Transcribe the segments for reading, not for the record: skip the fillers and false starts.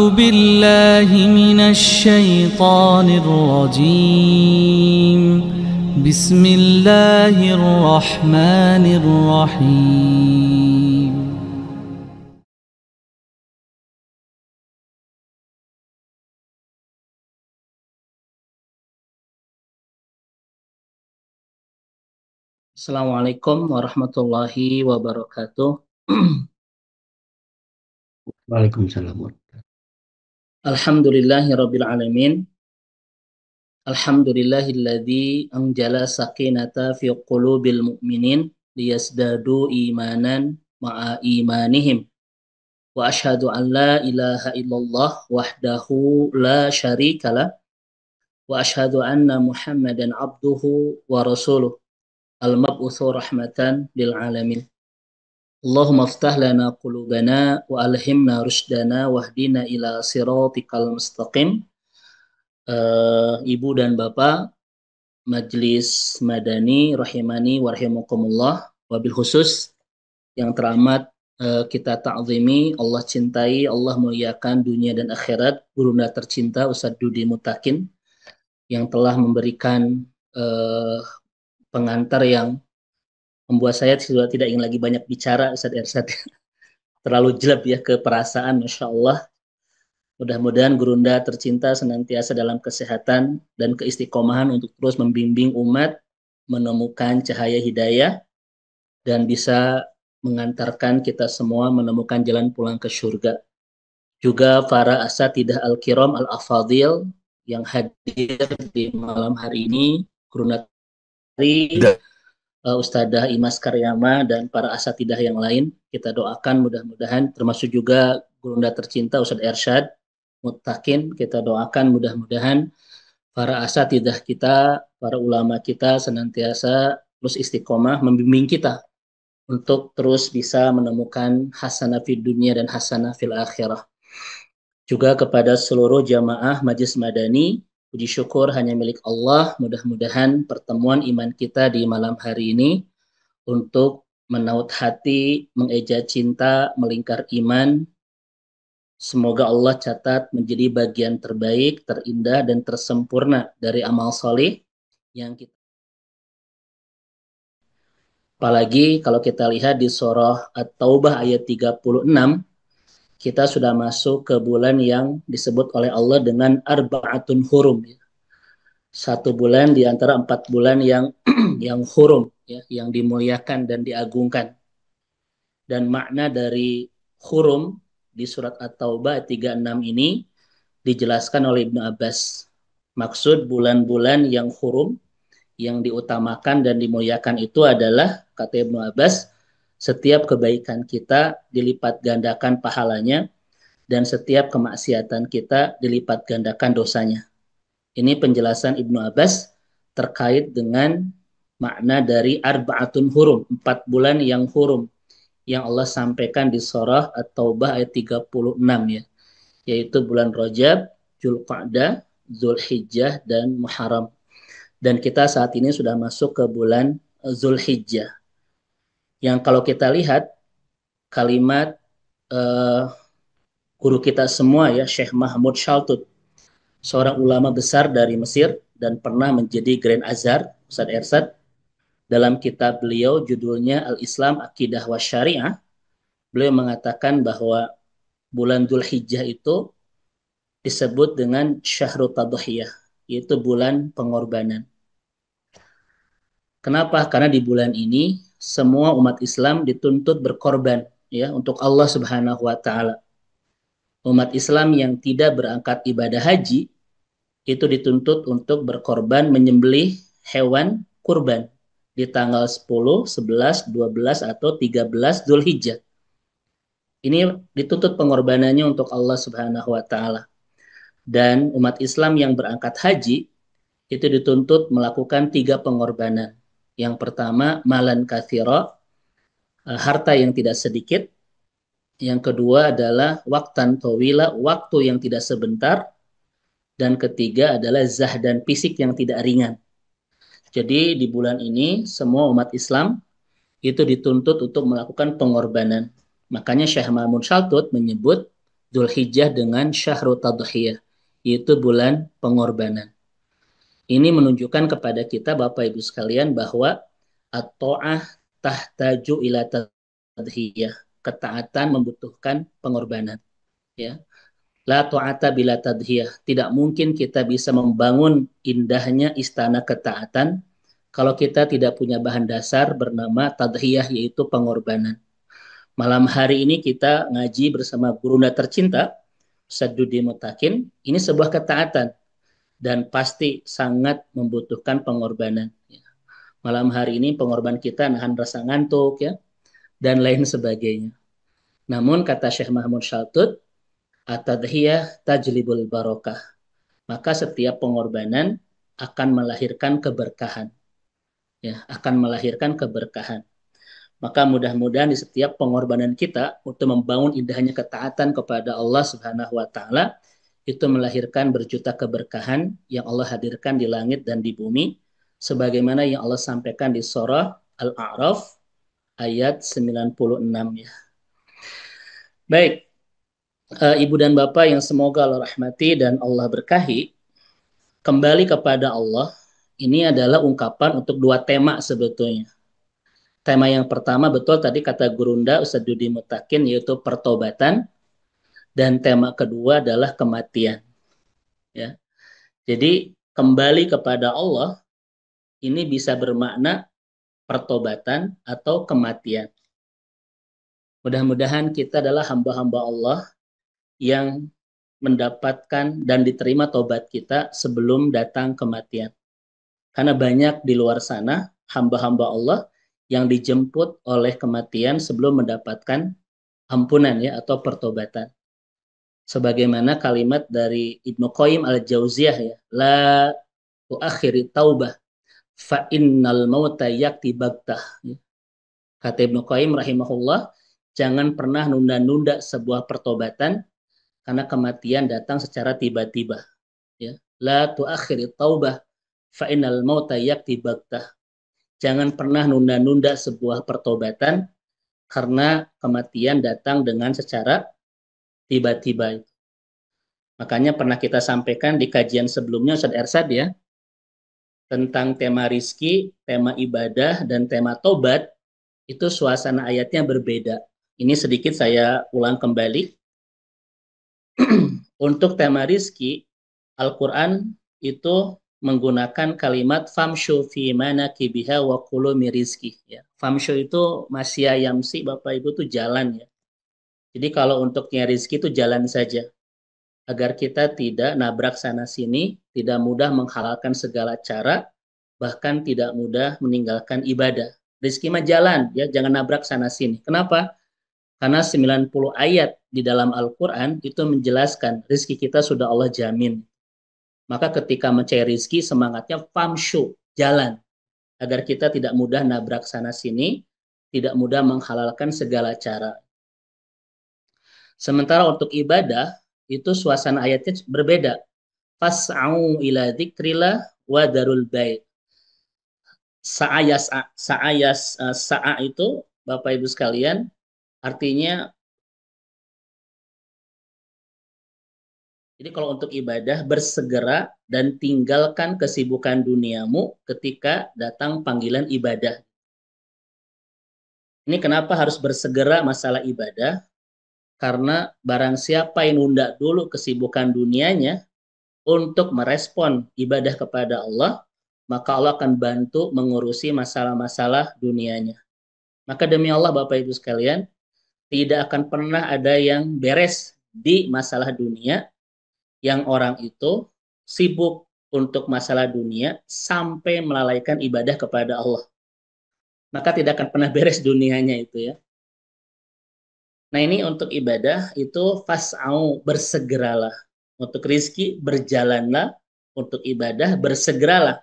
بالله من الشيطان الرجيم. بسم الله الرحمن الرحيم. Assalamualaikum warahmatullahi wabarakatuh. Waalaikumsalam. Alhamdulillahi rabbil alamin. Alhamdulillahilladzi anjala sakinata fi qulubil mu'minin liyasdadu imanan ma'a imanihim. Wa ashhadu an la ilaha illallah wahdahu la syarikalah wa ashhadu anna Muhammadan abduhu wa rasuluh al-mab'utsu rahmatan lil alamin. Allahumma aftah lana qulubana wa alhimna rushdana wahdina ila siratikal mustaqim. Ibu dan Bapak Majelis Madani rahimani warahmukumullah, wabil khusus yang teramat kita ta'zimi, Allah cintai, Allah muliakan dunia dan akhirat, gurunda tercinta Ustadz Dudi Mutakin yang telah memberikan pengantar yang membuat saya sudah tidak ingin lagi banyak bicara, Ustadz Ersyad. Terlalu jelek ya ke perasaan, Masya Allah. Mudah-mudahan gurunda tercinta senantiasa dalam kesehatan dan keistiqomahan untuk terus membimbing umat menemukan cahaya hidayah dan bisa mengantarkan kita semua menemukan jalan pulang ke surga. Juga para asatidah al-kiram al-afadil yang hadir di malam hari ini, gurunda Ustadzah Imas Karyama dan para asatidah yang lain, kita doakan mudah-mudahan, termasuk juga gurunda tercinta Ustadz Ersyad Mutakin, kita doakan mudah-mudahan para asatidah kita, para ulama kita senantiasa terus istiqomah membimbing kita untuk terus bisa menemukan hasanah fid dunia dan hasanah fil akhirah. Juga kepada seluruh jamaah Majelis Madani, puji syukur hanya milik Allah. Mudah-mudahan pertemuan iman kita di malam hari ini untuk menaut hati, mengeja cinta, melingkar iman, semoga Allah catat menjadi bagian terbaik, terindah, dan tersempurna dari amal soleh yang kita. Apalagi kalau kita lihat di surah At-Taubah ayat 36, kita sudah masuk ke bulan yang disebut oleh Allah dengan arba'atun hurum. Satu bulan di antara 4 bulan yang yang hurum, ya, yang dimuliakan dan diagungkan. Dan makna dari hurum di surat At-Taubah 36 ini dijelaskan oleh Ibnu Abbas. Maksud bulan-bulan yang hurum, yang diutamakan dan dimuliakan itu adalah, kata Ibnu Abbas, setiap kebaikan kita dilipat gandakan pahalanya dan setiap kemaksiatan kita dilipat gandakan dosanya. Ini penjelasan Ibnu Abbas terkait dengan makna dari arba'atun hurum, 4 bulan yang hurum, yang Allah sampaikan di surah At-Taubah ayat 36 ya, yaitu bulan Rajab, Dzulqa'dah, Dzulhijjah, dan Muharram. Dan kita saat ini sudah masuk ke bulan Dzulhijjah. Yang kalau kita lihat kalimat guru kita semua ya, Syekh Mahmud Shaltut, seorang ulama besar dari Mesir dan pernah menjadi Grand Azhar, Ustadz Ersyad, dalam kitab beliau judulnya Al-Islam Aqidah wa Syariah, beliau mengatakan bahwa bulan Dzulhijjah itu disebut dengan Syahrut Tadhiyah, yaitu bulan pengorbanan. Kenapa? Karena di bulan ini semua umat Islam dituntut berkorban ya untuk Allah Subhanahu wa taala. Umat Islam yang tidak berangkat ibadah haji itu dituntut untuk berkorban menyembelih hewan kurban di tanggal 10, 11, 12 atau 13 Dzulhijjah. Ini dituntut pengorbanannya untuk Allah Subhanahu wa taala. Dan umat Islam yang berangkat haji itu dituntut melakukan 3 pengorbanan. Yang pertama, malan katsira, harta yang tidak sedikit. Yang kedua adalah waktan tawila, waktu yang tidak sebentar. Dan ketiga adalah zahdan fisik yang tidak ringan. Jadi di bulan ini semua umat Islam itu dituntut untuk melakukan pengorbanan. Makanya Syekh Mahmud Shaltut menyebut Dzulhijjah dengan Syahrul Tadhiyah, yaitu bulan pengorbanan. Ini menunjukkan kepada kita Bapak Ibu sekalian bahwa at-ta'ah tahtaju ila tadhiyah. Ketaatan membutuhkan pengorbanan, ya. La ta'ata bila tadhiyah. Tidak mungkin kita bisa membangun indahnya istana ketaatan kalau kita tidak punya bahan dasar bernama tadhiyah, yaitu pengorbanan. Malam hari ini kita ngaji bersama gurunda tercinta, Ustadz Dudi Mutakin. Ini sebuah ketaatan dan pasti sangat membutuhkan pengorbanan. Malam hari ini pengorbanan kita nahan rasa ngantuk, ya, dan lain sebagainya. Namun kata Syekh Mahmud Shaltut, at-tadhiyah tajlibul barokah. Maka setiap pengorbanan akan melahirkan keberkahan. Ya, akan melahirkan keberkahan. Maka mudah-mudahan di setiap pengorbanan kita untuk membangun indahnya ketaatan kepada Allah Subhanahu wa taala itu melahirkan berjuta keberkahan yang Allah hadirkan di langit dan di bumi sebagaimana yang Allah sampaikan di surah Al-A'raf ayat 96, ya. Baik, Ibu dan Bapak yang semoga Allah rahmati dan Allah berkahi, kembali kepada Allah ini adalah ungkapan untuk dua tema sebetulnya. Tema yang pertama betul tadi kata Gurunda Ustadz Dudi Mutakin, yaitu pertobatan, dan tema kedua adalah kematian, ya. Jadi kembali kepada Allah ini bisa bermakna pertobatan atau kematian. Mudah-mudahan kita adalah hamba-hamba Allah yang mendapatkan dan diterima tobat kita sebelum datang kematian. Karena banyak di luar sana hamba-hamba Allah yang dijemput oleh kematian sebelum mendapatkan ampunan, ya, atau pertobatan. Sebagaimana kalimat dari Ibnu Qayyim al-Jauziyah, ya, la tuakhiri taubah fa innal mauta yakti bagtah. Kata Ibnu Qayyim rahimahullah, jangan pernah nunda-nunda sebuah pertobatan karena kematian datang secara tiba-tiba, ya. La tuakhiri taubah fa innal mauta yakti bagtah. Jangan pernah nunda-nunda sebuah pertobatan karena kematian datang dengan secara tiba-tiba. Makanya pernah kita sampaikan di kajian sebelumnya Ustadz Ersad, ya, tentang tema rizki, tema ibadah, dan tema tobat, itu suasana ayatnya berbeda. Ini sedikit saya ulang kembali. Untuk tema rizki, Al-Quran itu menggunakan kalimat famshu fi manakibiha wa kulu min rizki, ya. Famshu itu masya yamsi, Bapak Ibu, itu jalan, ya. Jadi kalau untuknya rizki itu jalan saja, agar kita tidak nabrak sana sini, tidak mudah menghalalkan segala cara, bahkan tidak mudah meninggalkan ibadah. Rizki mah jalan, ya, jangan nabrak sana sini. Kenapa? Karena 90 ayat di dalam Al-Quran itu menjelaskan rizki kita sudah Allah jamin. Maka ketika mencari rizki, semangatnya famshu, jalan, agar kita tidak mudah nabrak sana sini, tidak mudah menghalalkan segala cara. Sementara untuk ibadah, itu suasana ayatnya berbeda. Fas'au ila dzikrillah wa darul bait. Sa'a itu Bapak Ibu sekalian artinya, jadi kalau untuk ibadah bersegera dan tinggalkan kesibukan duniamu ketika datang panggilan ibadah. Ini kenapa harus bersegera masalah ibadah? Karena barang siapa yang nunda dulu kesibukan dunianya untuk merespon ibadah kepada Allah, maka Allah akan bantu mengurusi masalah-masalah dunianya. Maka demi Allah Bapak Ibu sekalian, tidak akan pernah ada yang beres di masalah dunia, yang orang itu sibuk untuk masalah dunia sampai melalaikan ibadah kepada Allah. Maka tidak akan pernah beres dunianya itu, ya. Nah ini untuk ibadah itu fas'au, bersegeralah. Untuk rizki berjalanlah, untuk ibadah bersegeralah.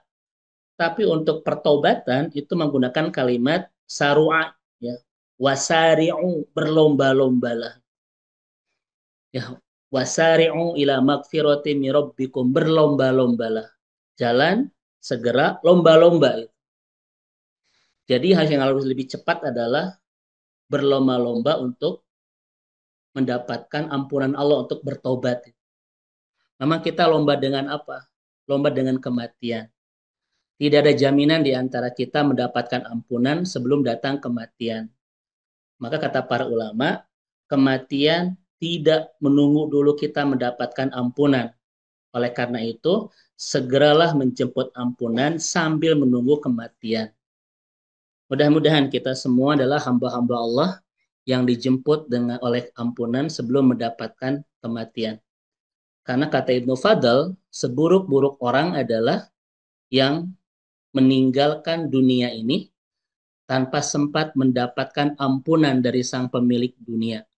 Tapi untuk pertobatan itu menggunakan kalimat saru'a, ya. Wasari'u, berlomba-lombalah. Ya, wasari'u ila magfirati min rabbikum, berlomba-lombalah. Jalan, segera, lomba-lomba. Jadi hal yang harus lebih cepat adalah berlomba-lomba untuk mendapatkan ampunan Allah untuk bertobat. Memang kita lomba dengan apa? Lomba dengan kematian. Tidak ada jaminan di antara kita mendapatkan ampunan sebelum datang kematian. Maka kata para ulama, kematian tidak menunggu dulu kita mendapatkan ampunan. Oleh karena itu, segeralah menjemput ampunan sambil menunggu kematian. Mudah-mudahan kita semua adalah hamba-hamba Allah yang dijemput oleh ampunan sebelum mendapatkan kematian. Karena kata Ibnu Fadl, seburuk-buruk orang adalah yang meninggalkan dunia ini tanpa sempat mendapatkan ampunan dari sang pemilik dunia.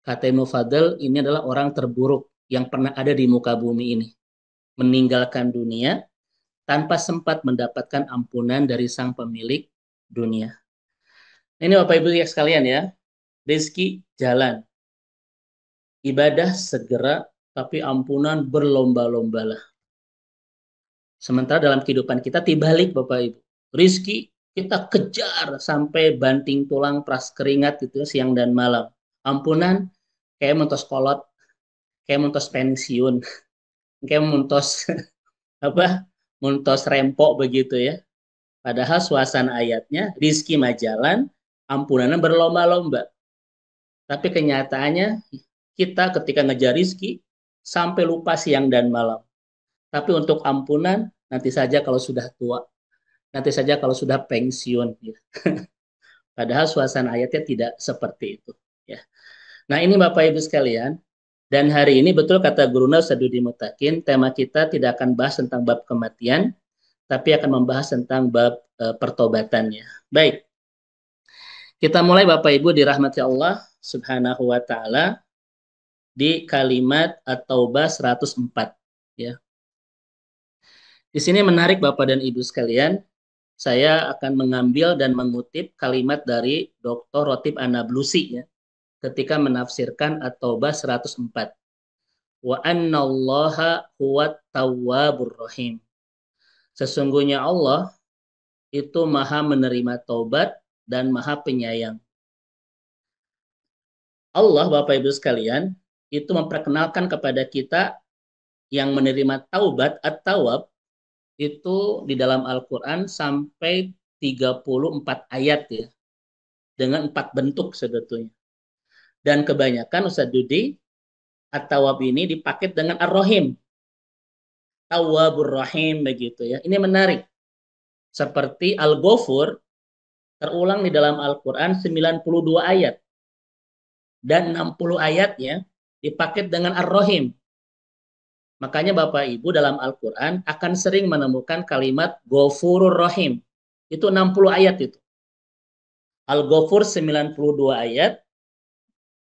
Kata Ibnu Fadl, ini adalah orang terburuk yang pernah ada di muka bumi ini. Meninggalkan dunia tanpa sempat mendapatkan ampunan dari sang pemilik dunia. Ini Bapak Ibu sekalian ya, rezeki jalan, ibadah segera, tapi ampunan berlomba-lombalah. Sementara dalam kehidupan kita dibalik Bapak Ibu, rizki kita kejar sampai banting tulang peras keringat gitu siang dan malam. Ampunan kayak mentos kolot, kayak mentos pensiun, kayak mentos apa? Mentos rempok begitu ya. Padahal suasana ayatnya rizki majalan, ampunannya berlomba-lomba. Tapi kenyataannya kita ketika ngejar rizki sampai lupa siang dan malam. Tapi untuk ampunan nanti saja kalau sudah tua, nanti saja kalau sudah pensiun. Ya. Padahal suasana ayatnya tidak seperti itu. Ya. Nah ini Bapak Ibu sekalian, dan hari ini betul kata Guruna Sadudi Mutakin, tema kita tidak akan bahas tentang bab kematian, tapi akan membahas tentang bab pertobatannya. Baik, kita mulai Bapak Ibu dirahmati Allah Subhanahu wa Ta'ala di kalimat At-Taubah 104. Ya. Di sini menarik Bapak dan Ibu sekalian, saya akan mengambil dan mengutip kalimat dari Dr. Rotib An-Nablusi ya, ketika menafsirkan At-Taubah 104. Wa annallaha huwat tawwabur rahim. Sesungguhnya Allah itu maha menerima taubat dan maha penyayang. Allah Bapak Ibu sekalian itu memperkenalkan kepada kita yang menerima taubat at-tawab itu di dalam Al-Quran sampai 34 ayat ya, dengan 4 bentuk sebetulnya. Dan kebanyakan Ustaz Dudi, at-tawab ini dipakai dengan ar-rahim. Tawwabur rahim begitu ya. Ini menarik. Seperti Al-Ghafur terulang di dalam Al-Quran 92 ayat. Dan 60 ayatnya dipakai dengan ar-rahim. Makanya Bapak Ibu dalam Al-Quran akan sering menemukan kalimat Ghafurur Rahim. Itu 60 ayat itu. Al-Ghafur 92 ayat.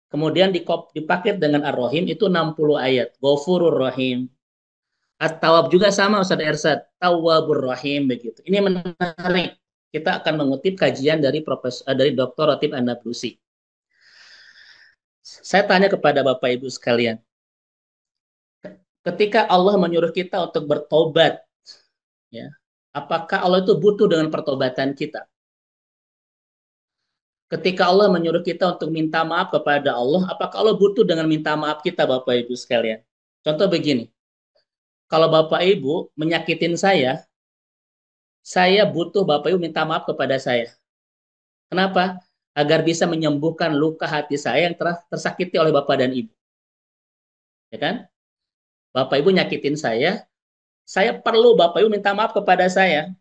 Kemudian dipakai dengan Ar-Rahim itu 60 ayat. Ghafurur Rahim. At-Tawab juga sama Ustaz Ersad. Tawwabur Rahim begitu. Ini menarik. Kita akan mengutip kajian dari Dr. Rotib An-Nablusi. Saya tanya kepada Bapak Ibu sekalian. Ketika Allah menyuruh kita untuk bertobat, ya, apakah Allah itu butuh dengan pertobatan kita? Ketika Allah menyuruh kita untuk minta maaf kepada Allah, apakah Allah butuh dengan minta maaf kita, Bapak Ibu sekalian? Contoh begini, kalau Bapak Ibu menyakitin saya butuh Bapak Ibu minta maaf kepada saya. Kenapa? Agar bisa menyembuhkan luka hati saya yang telah tersakiti oleh Bapak dan Ibu. Ya kan? Bapak Ibu nyakitin saya perlu Bapak Ibu minta maaf kepada saya.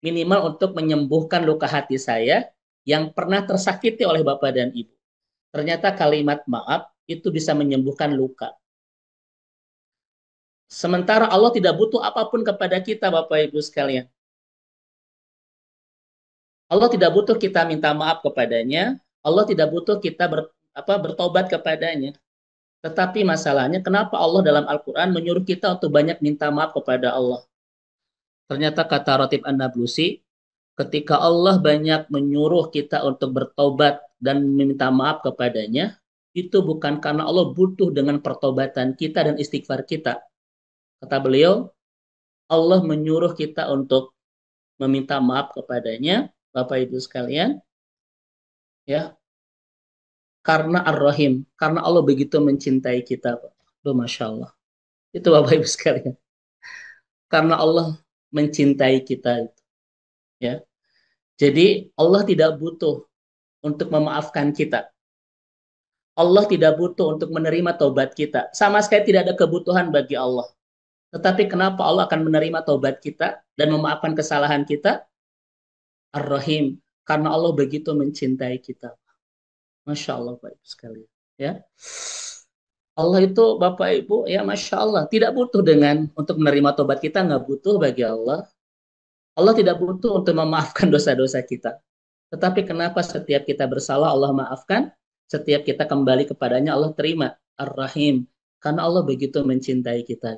Minimal untuk menyembuhkan luka hati saya yang pernah tersakiti oleh Bapak dan Ibu. Ternyata kalimat maaf itu bisa menyembuhkan luka. Sementara Allah tidak butuh apapun kepada kita, Bapak Ibu sekalian. Allah tidak butuh kita minta maaf kepadanya. Allah tidak butuh kita bertobat kepadanya. Tetapi masalahnya, kenapa Allah dalam Al-Quran menyuruh kita untuk banyak minta maaf kepada Allah? Ternyata kata Rotib An-Nablusi, ketika Allah banyak menyuruh kita untuk bertobat dan meminta maaf kepadanya, itu bukan karena Allah butuh dengan pertobatan kita dan istighfar kita. Kata beliau, Allah menyuruh kita untuk meminta maaf kepadanya, Bapak Ibu sekalian, ya, karena Ar-Rahim, karena Allah begitu mencintai kita, Pak. Duh, Masya Allah. Itu Bapak Ibu sekalian. Karena Allah mencintai kita itu, ya. Jadi Allah tidak butuh untuk memaafkan kita. Allah tidak butuh untuk menerima taubat kita. Sama sekali tidak ada kebutuhan bagi Allah. Tetapi kenapa Allah akan menerima taubat kita dan memaafkan kesalahan kita? Ar-Rahim, karena Allah begitu mencintai kita. Masya Allah, Bapak Ibu sekalian. Ya. Allah itu Bapak Ibu, ya Masya Allah, tidak butuh untuk menerima taubat kita, nggak butuh bagi Allah. Allah tidak butuh untuk memaafkan dosa-dosa kita. Tetapi kenapa setiap kita bersalah Allah maafkan, setiap kita kembali kepadanya Allah terima. Ar-Rahim, karena Allah begitu mencintai kita.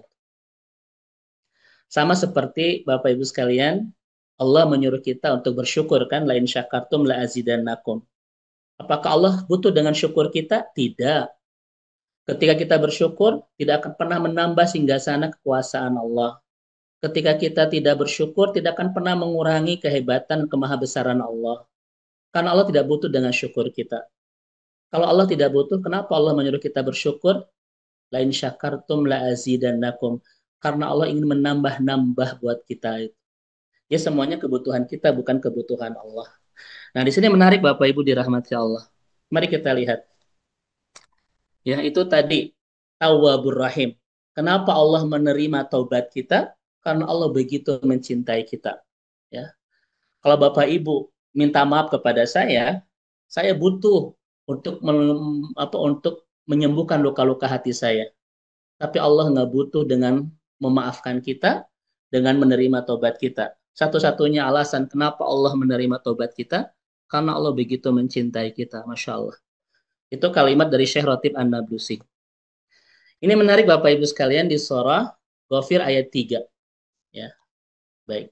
Sama seperti Bapak Ibu sekalian, Allah menyuruh kita untuk bersyukur kan, lain syakartum la azidannakum. Apakah Allah butuh dengan syukur kita? Tidak. Ketika kita bersyukur, tidak akan pernah menambah singgasana kekuasaan Allah. Ketika kita tidak bersyukur, tidak akan pernah mengurangi kehebatan kemahabesaran Allah. Karena Allah tidak butuh dengan syukur kita. Kalau Allah tidak butuh, kenapa Allah menyuruh kita bersyukur? Lain syakartum la azidannakum. Karena Allah ingin menambah-nambah buat kita itu. Ya semuanya kebutuhan kita, bukan kebutuhan Allah. Nah, di sini menarik Bapak Ibu dirahmati Allah. Mari kita lihat. Ya, itu tadi Tawwabur Rahim. Kenapa Allah menerima taubat kita? Karena Allah begitu mencintai kita. Ya. Kalau Bapak Ibu minta maaf kepada saya butuh untuk menyembuhkan luka-luka hati saya. Tapi Allah nggak butuh dengan memaafkan kita, dengan menerima taubat kita. Satu-satunya alasan kenapa Allah menerima taubat kita, karena Allah begitu mencintai kita. Masya Allah. Itu kalimat dari Syekh Ratib An-Nablusi. Ini menarik Bapak Ibu sekalian di surah Ghafir ayat 3. Ya. Baik.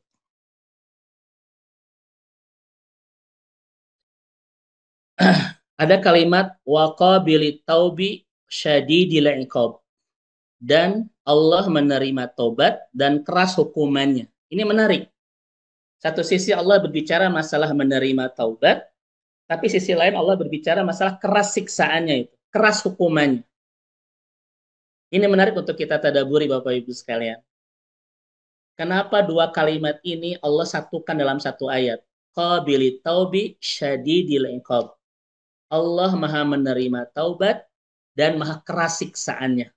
Ada kalimat waqabilit taubi syadidil iqab. Dan Allah menerima taubat dan keras hukumannya. Ini menarik. Satu sisi Allah berbicara masalah menerima taubat, tapi sisi lain Allah berbicara masalah keras siksaannya itu, keras hukumannya. Ini menarik untuk kita tadaburi Bapak Ibu sekalian. Kenapa dua kalimat ini Allah satukan dalam satu ayat? Qabilit taubi syadidil iqab. Allah Maha menerima taubat dan Maha keras siksaannya.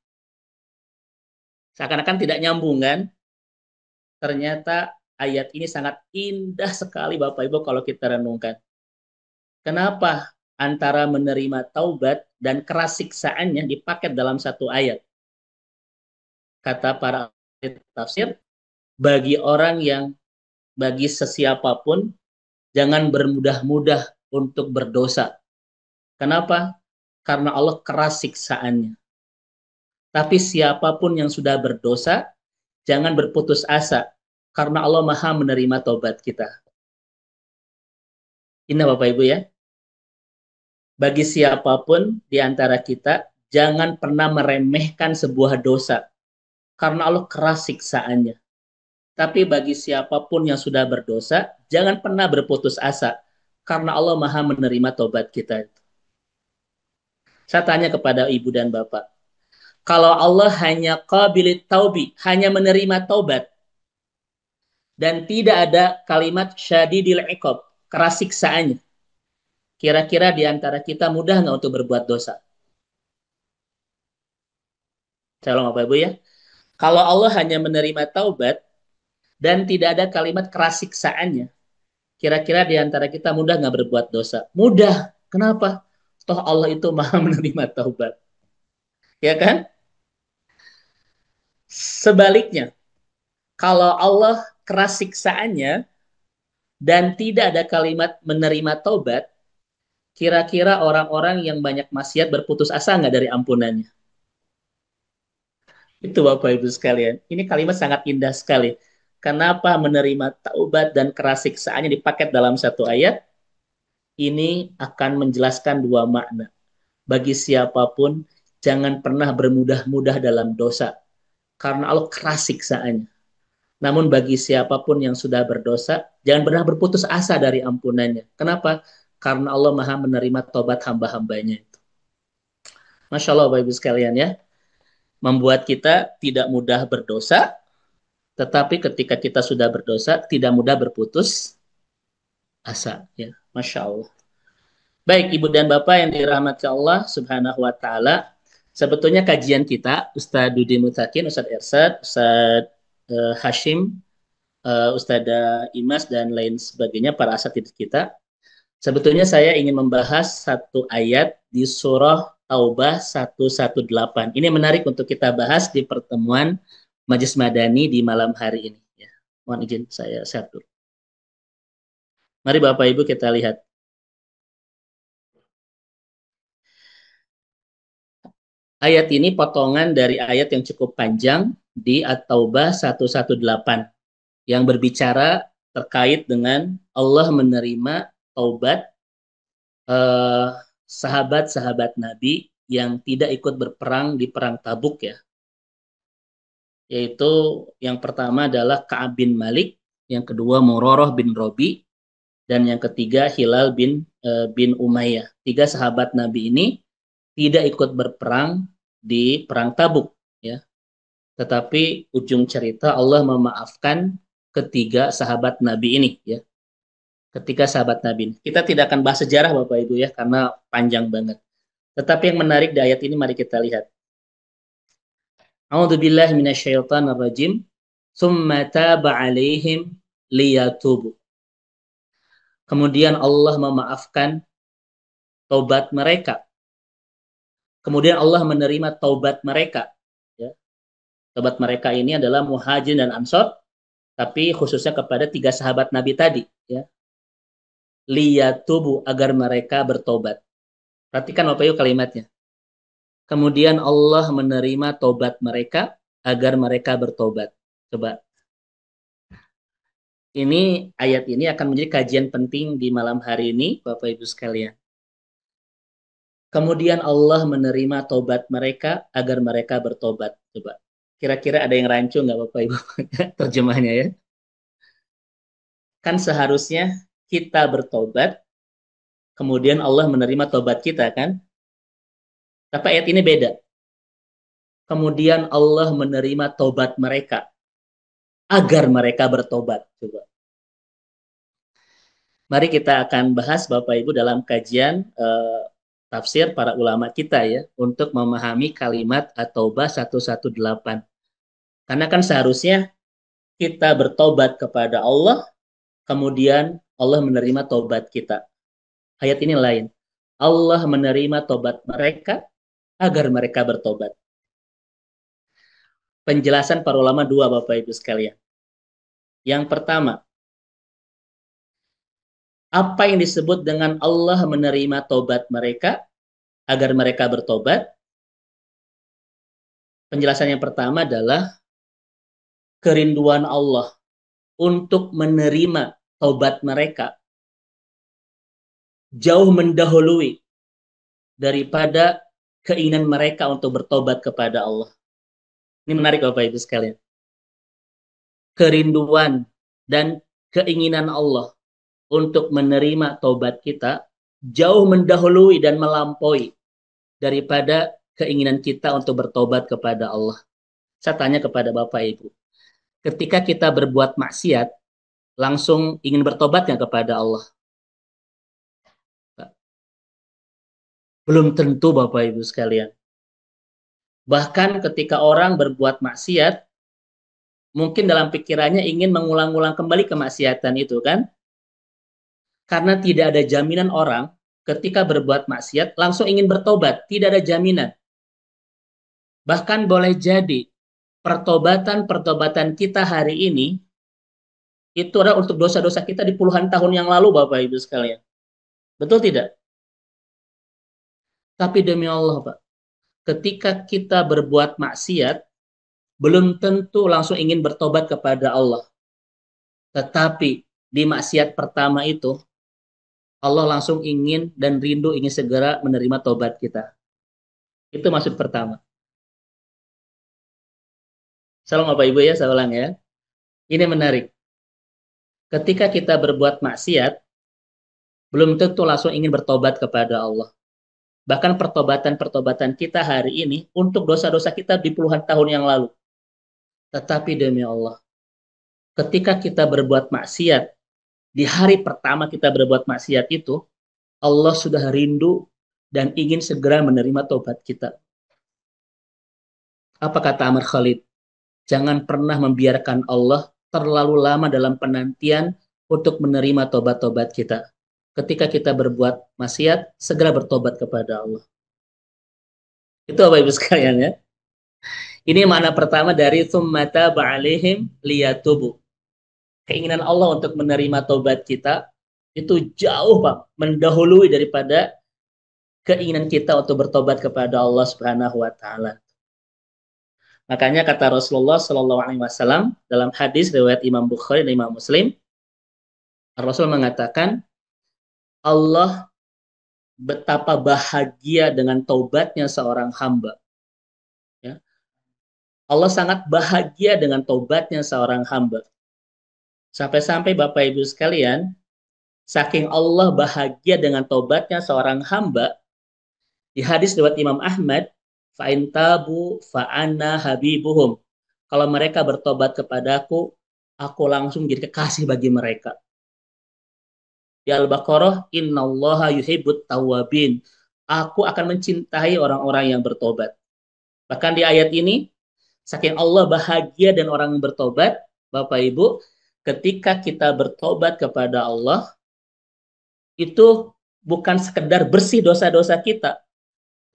Seakan-akan tidak nyambung kan? Ternyata ayat ini sangat indah sekali Bapak Ibu kalau kita renungkan. Kenapa antara menerima taubat dan keras siksaannya dipaket dalam satu ayat? Kata para tafsir, bagi sesiapapun jangan bermudah-mudah untuk berdosa. Kenapa? Karena Allah keras siksaannya. Tapi siapapun yang sudah berdosa, jangan berputus asa. Karena Allah Maha menerima taubat kita. Indah Bapak Ibu ya. Bagi siapapun di antara kita, jangan pernah meremehkan sebuah dosa. Karena Allah keras siksaannya. Tapi bagi siapapun yang sudah berdosa, jangan pernah berputus asa. Karena Allah Maha menerima taubat kita. Saya tanya kepada ibu dan bapak. Kalau Allah hanya qabilit taubi, hanya menerima taubat, dan tidak ada kalimat syadidil iqab, keras siksaannya, kira-kira di antara kita mudah nggak untuk berbuat dosa? Shalom Bapak Ibu ya. Kalau Allah hanya menerima taubat, dan tidak ada kalimat keras siksaannya, kira-kira di antara kita mudah nggak berbuat dosa? Mudah. Kenapa? Toh Allah itu Maha menerima taubat. Ya kan? Sebaliknya, kalau Allah keras siksaannya dan tidak ada kalimat menerima taubat, kira-kira orang-orang yang banyak maksiat berputus asa nggak dari ampunannya? Itu Bapak Ibu sekalian. Ini kalimat sangat indah sekali. Kenapa menerima taubat dan keras siksaannya dipaket dalam satu ayat? Ini akan menjelaskan dua makna. Bagi siapapun, jangan pernah bermudah-mudah dalam dosa. Karena Allah keras siksaannya. Namun bagi siapapun yang sudah berdosa, jangan pernah berputus asa dari ampunannya. Kenapa? Karena Allah Maha menerima tobat hamba-hambanya itu. Masya Allah Bapak Ibu sekalian ya. Membuat kita tidak mudah berdosa, tetapi ketika kita sudah berdosa, tidak mudah berputus asa. Ya, Masya Allah. Baik, Ibu dan Bapak yang dirahmati Allah Subhanahu wa Ta'ala, sebetulnya kajian kita, Ustadz Dudi Mutakin, Ustadz Ersad, Ustadz Hashim, Ustadzah Imas, dan lain sebagainya, para asatidz kita, sebetulnya saya ingin membahas satu ayat di surah Taubah 118. Ini menarik untuk kita bahas di pertemuan Majelis Madani di malam hari ini. Ya, mohon izin saya share dulu. Mari Bapak Ibu kita lihat. Ayat ini potongan dari ayat yang cukup panjang di At-Taubah 118 yang berbicara terkait dengan Allah menerima taubat sahabat-sahabat Nabi yang tidak ikut berperang di perang Tabuk ya. Yaitu yang pertama adalah Ka'ab bin Malik, yang kedua Murarah bin Robi, dan yang ketiga Hilal bin Umayyah. 3 sahabat Nabi ini tidak ikut berperang di perang Tabuk ya. Tetapi ujung cerita Allah memaafkan ketiga sahabat Nabi ini ya. Ketiga sahabat Nabi ini. Kita tidak akan bahas sejarah Bapak Ibu ya karena panjang banget. Tetapi yang menarik di ayat ini mari kita lihat. A'udzubillahi minasyaitonirrajim. Tsumma taba 'alaihim liyatubu. Kemudian Allah memaafkan taubat mereka. Kemudian Allah menerima taubat mereka. Ya. Taubat mereka ini adalah Muhajirin dan Ansor, tapi khususnya kepada 3 sahabat Nabi tadi. Ya. Liyatubu, agar mereka bertobat. Perhatikan Bapak Ibu kalimatnya. Kemudian Allah menerima taubat mereka agar mereka bertobat. Coba. Ini ayat ini akan menjadi kajian penting di malam hari ini, Bapak Ibu sekalian. Kemudian Allah menerima taubat mereka agar mereka bertobat. Coba. Kira-kira ada yang rancu nggak Bapak Ibu terjemahnya ya? Kan seharusnya kita bertobat, kemudian Allah menerima taubat kita kan? Tapi ayat ini beda. Kemudian Allah menerima taubat mereka agar mereka bertobat. Coba. Mari kita akan bahas Bapak Ibu dalam kajian tafsir para ulama kita ya untuk memahami kalimat At-Taubah 118. Karena kan seharusnya kita bertobat kepada Allah, kemudian Allah menerima tobat kita. Ayat ini lain. Allah menerima tobat mereka agar mereka bertobat. Penjelasan para ulama 2 Bapak Ibu sekalian. Yang pertama, apa yang disebut dengan Allah menerima tobat mereka agar mereka bertobat? Penjelasan yang pertama adalah kerinduan Allah untuk menerima taubat mereka jauh mendahului daripada keinginan mereka untuk bertobat kepada Allah. Ini menarik Bapak Ibu sekalian. Kerinduan dan keinginan Allah untuk menerima taubat kita jauh mendahului dan melampaui daripada keinginan kita untuk bertobat kepada Allah. Saya tanya kepada Bapak Ibu, ketika kita berbuat maksiat, langsung ingin bertobat nggak kepada Allah? Belum tentu Bapak Ibu sekalian. Bahkan ketika orang berbuat maksiat, mungkin dalam pikirannya ingin mengulang-ulang kembali kemaksiatan itu kan? Karena tidak ada jaminan orang ketika berbuat maksiat langsung ingin bertobat. Tidak ada jaminan. Bahkan boleh jadi pertobatan kita hari ini itu adalah untuk dosa-dosa kita di puluhan tahun yang lalu Bapak Ibu sekalian. Betul tidak? Tapi demi Allah Pak, ketika kita berbuat maksiat, belum tentu langsung ingin bertobat kepada Allah. Tetapi di maksiat pertama itu, Allah langsung ingin dan rindu ingin segera menerima tobat kita. Itu maksud pertama. Salam Bapak Ibu ya, saya ulang ya. Ini menarik. Ketika kita berbuat maksiat, belum tentu langsung ingin bertobat kepada Allah. Bahkan pertobatan-pertobatan kita hari ini untuk dosa-dosa kita di puluhan tahun yang lalu. Tetapi demi Allah, ketika kita berbuat maksiat, di hari pertama kita berbuat maksiat itu, Allah sudah rindu dan ingin segera menerima tobat kita. Apa kata Amr Khalid? Jangan pernah membiarkan Allah terlalu lama dalam penantian untuk menerima tobat-tobat kita. Ketika kita berbuat maksiat, segera bertobat kepada Allah. Itu Bapak Ibu sekalian ya. Ini makna pertama dari summata ba'alihim liyatubu. Keinginan Allah untuk menerima tobat kita itu jauh Pak, mendahului daripada keinginan kita untuk bertobat kepada Allah Subhanahu wa taala. Makanya kata Rasulullah Shallallahu alaihi wasallam dalam hadis riwayat Imam Bukhari dan Imam Muslim, Rasul mengatakan Allah betapa bahagia dengan taubatnya seorang hamba. Ya. Allah sangat bahagia dengan taubatnya seorang hamba. Sampai-sampai Bapak Ibu sekalian, saking Allah bahagia dengan taubatnya seorang hamba, di hadis riwayat Imam Ahmad, fa'in tabu fa'ana habibuhum. Kalau mereka bertobat kepadaku, aku langsung jadi kekasih bagi mereka. Di Al-Baqarah, innallaha yuhibbut tawwabin. Aku akan mencintai orang-orang yang bertobat. Bahkan di ayat ini, saking Allah bahagia dan orang yang bertobat, Bapak Ibu, ketika kita bertobat kepada Allah, itu bukan sekedar bersih dosa-dosa kita,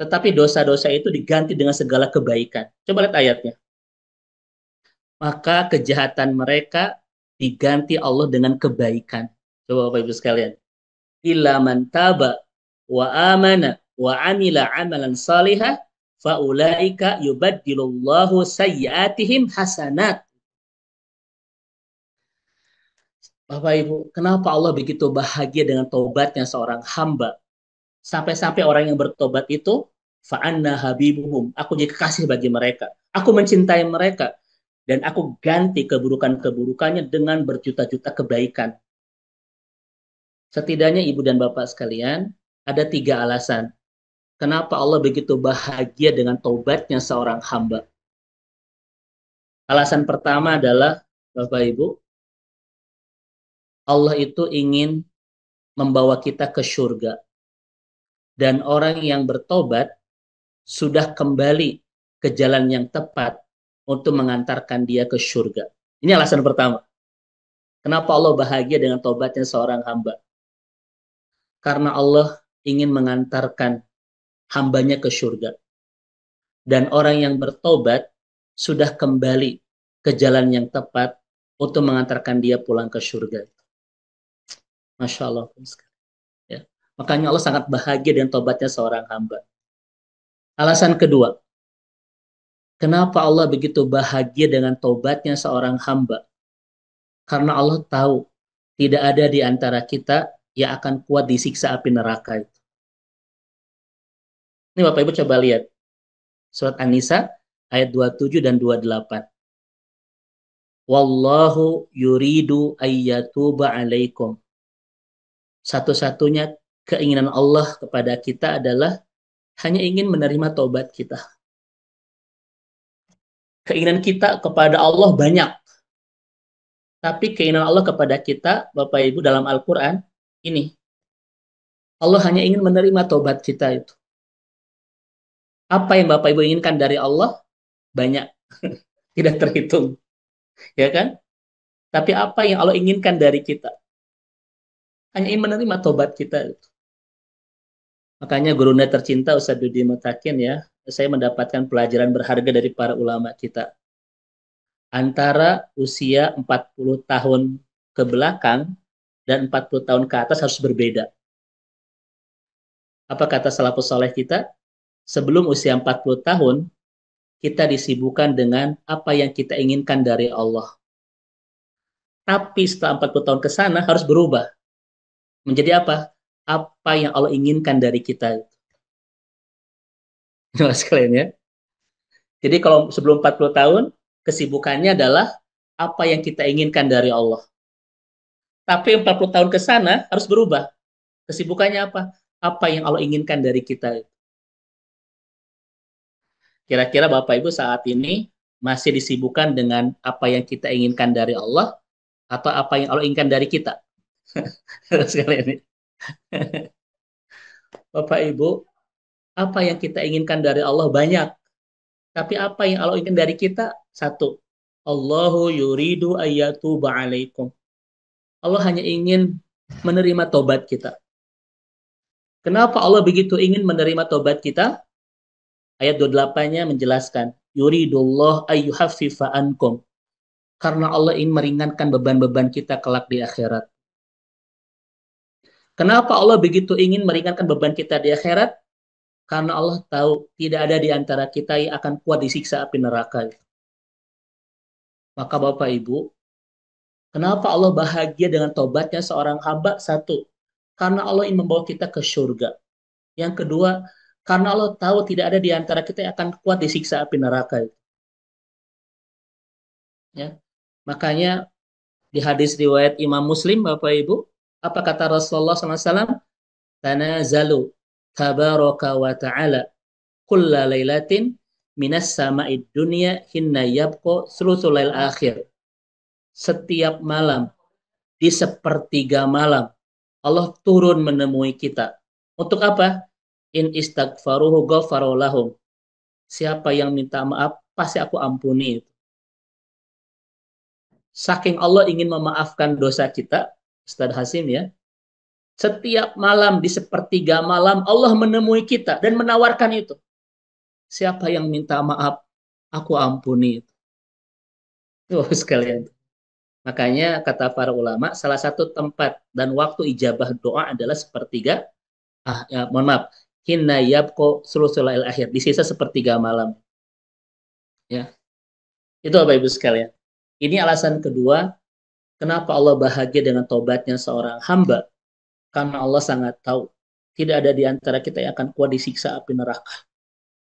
tetapi dosa-dosa itu diganti dengan segala kebaikan. Coba lihat ayatnya. Maka kejahatan mereka diganti Allah dengan kebaikan. Coba Bapak Ibu sekalian. Illa man taba wa amana wa amila amalan salihah faulaika yubaddilullahu sayyiatihim hasanat. Bapak Ibu, kenapa Allah begitu bahagia dengan taubatnya seorang hamba? Sampai-sampai orang yang bertobat itu fa'anna habibuhum. Aku jadi kekasih bagi mereka. Aku mencintai mereka. Dan aku ganti keburukan-keburukannya dengan berjuta-juta kebaikan. Setidaknya ibu dan bapak sekalian, ada 3 alasan. Kenapa Allah begitu bahagia dengan taubatnya seorang hamba? Alasan pertama adalah, Bapak Ibu, Allah itu ingin membawa kita ke surga. Dan orang yang bertobat sudah kembali ke jalan yang tepat untuk mengantarkan dia ke surga. Ini alasan pertama. Kenapa Allah bahagia dengan taubatnya seorang hamba? Karena Allah ingin mengantarkan hambanya ke surga. Dan orang yang bertobat sudah kembali ke jalan yang tepat untuk mengantarkan dia pulang ke surga. Masya Allah. Ya. Makanya Allah sangat bahagia dengan tobatnya seorang hamba. Alasan kedua, kenapa Allah begitu bahagia dengan tobatnya seorang hamba? Karena Allah tahu tidak ada di antara kita yang akan kuat disiksa api neraka itu. Ini Bapak Ibu coba lihat. Surat An-Nisa ayat 27 dan 28. Wallahu yuridu ayyatuba alaikum. Satu-satunya keinginan Allah kepada kita adalah hanya ingin menerima taubat kita. Keinginan kita kepada Allah banyak. Tapi keinginan Allah kepada kita, Bapak Ibu, dalam Al-Quran, ini. Allah hanya ingin menerima taubat kita itu. Apa yang Bapak Ibu inginkan dari Allah? Banyak. Tidak terhitung. Ya kan? Tapi apa yang Allah inginkan dari kita? Hanya ingin menerima taubat kita itu. Makanya gurunda tercinta Ustaz Dudi Mutakin ya, saya mendapatkan pelajaran berharga dari para ulama kita. Antara usia 40 tahun ke belakang dan 40 tahun ke atas harus berbeda. Apa kata salafus saleh kita? Sebelum usia 40 tahun, kita disibukkan dengan apa yang kita inginkan dari Allah. Tapi setelah 40 tahun ke sana harus berubah. Menjadi apa? Apa yang Allah inginkan dari kita. Nah, sekalian ya. Jadi kalau sebelum 40 tahun, kesibukannya adalah apa yang kita inginkan dari Allah. Tapi 40 tahun ke sana harus berubah. Kesibukannya apa? Apa yang Allah inginkan dari kita. Kira-kira Bapak Ibu saat ini masih disibukkan dengan apa yang kita inginkan dari Allah atau apa yang Allah inginkan dari kita? Sekalian ini. Bapak Ibu, apa yang kita inginkan dari Allah banyak, tapi apa yang Allah inginkan dari kita? Satu. Allahu yuridu ayyatuba alaikum. Allah hanya ingin menerima tobat kita. Kenapa Allah begitu ingin menerima tobat kita? Ayat 28-nya menjelaskan, yuridullah ayyuhaffifa ankum. Karena Allah ingin meringankan beban-beban kita kelak di akhirat. Kenapa Allah begitu ingin meringankan beban kita di akhirat? Karena Allah tahu tidak ada di antara kita yang akan kuat disiksa api neraka. Maka Bapak Ibu, kenapa Allah bahagia dengan tobatnya seorang hamba? Satu, karena Allah ingin membawa kita ke surga. Yang kedua, karena Allah tahu tidak ada di antara kita yang akan kuat disiksa api neraka. Ya. Makanya di hadis riwayat Imam Muslim, Bapak Ibu, apa kata Rasulullah SAW? Tanazalu tabaraka wa ta'ala kulla lailatin minas sama'id dunya hinna yabqa thuluthul lail akhir. Setiap malam, di sepertiga malam, Allah turun menemui kita. Untuk apa? In istaghfaruhu ghafaru lahum. Siapa yang minta maaf, pasti aku ampuni. Saking Allah ingin memaafkan dosa kita, Ustaz Hasim ya, setiap malam di sepertiga malam Allah menemui kita dan menawarkan itu. Siapa yang minta maaf, aku ampuni. Oh, sekalian. Makanya kata para ulama, salah satu tempat dan waktu ijabah doa adalah sepertiga, mohon maaf, hinna yabqa sulusul lail akhir, di sisa sepertiga malam. Ya. Itu Bapak Ibu sekalian. Ini alasan kedua, kenapa Allah bahagia dengan tobatnya seorang hamba. Karena Allah sangat tahu, tidak ada di antara kita yang akan kuat disiksa api neraka.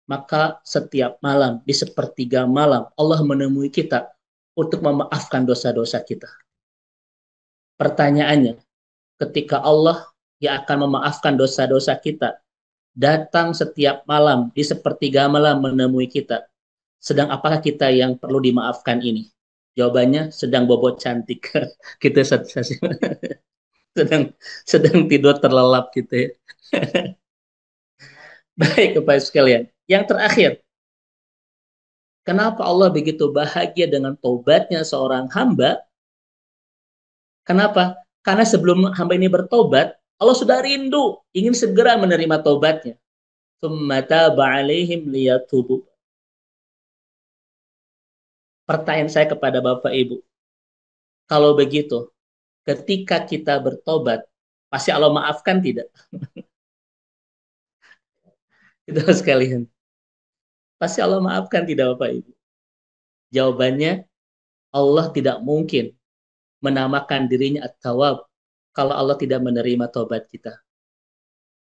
Maka setiap malam, di sepertiga malam, Allah menemui kita untuk memaafkan dosa-dosa kita. Pertanyaannya, ketika Allah yang akan memaafkan dosa-dosa kita, datang setiap malam, di sepertiga malam menemui kita, sedang apakah kita yang perlu dimaafkan ini? Jawabannya sedang bobot cantik. Kita sedang tidur terlelap gitu ya. Baik Bapak Ibu sekalian. Yang terakhir, kenapa Allah begitu bahagia dengan tobatnya seorang hamba? Kenapa? Karena sebelum hamba ini bertobat, Allah sudah rindu, ingin segera menerima tobatnya. Tsumma taba 'alaihim liyatubu. Pertanyaan saya kepada Bapak Ibu, kalau begitu, ketika kita bertobat, pasti Allah maafkan tidak? Itu sekalian. Pasti Allah maafkan tidak Bapak Ibu? Jawabannya, Allah tidak mungkin menamakan dirinya At-Tawwab kalau Allah tidak menerima tobat kita.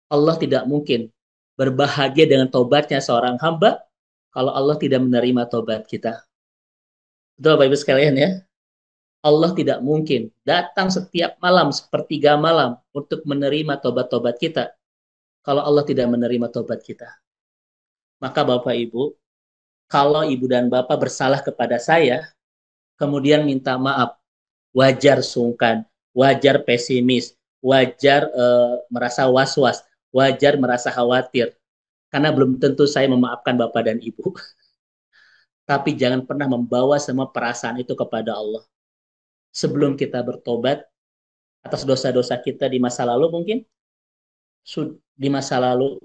Allah tidak mungkin berbahagia dengan tobatnya seorang hamba kalau Allah tidak menerima tobat kita. Betul Bapak Ibu sekalian ya? Allah tidak mungkin datang setiap malam, sepertiga malam untuk menerima tobat-tobat kita kalau Allah tidak menerima tobat kita. Maka Bapak Ibu, kalau Ibu dan Bapak bersalah kepada saya, kemudian minta maaf, wajar sungkan, wajar pesimis, wajar merasa was-was, wajar merasa khawatir. Karena belum tentu saya memaafkan Bapak dan Ibu. Tapi jangan pernah membawa semua perasaan itu kepada Allah. Sebelum kita bertobat atas dosa-dosa kita di masa lalu mungkin, di masa lalu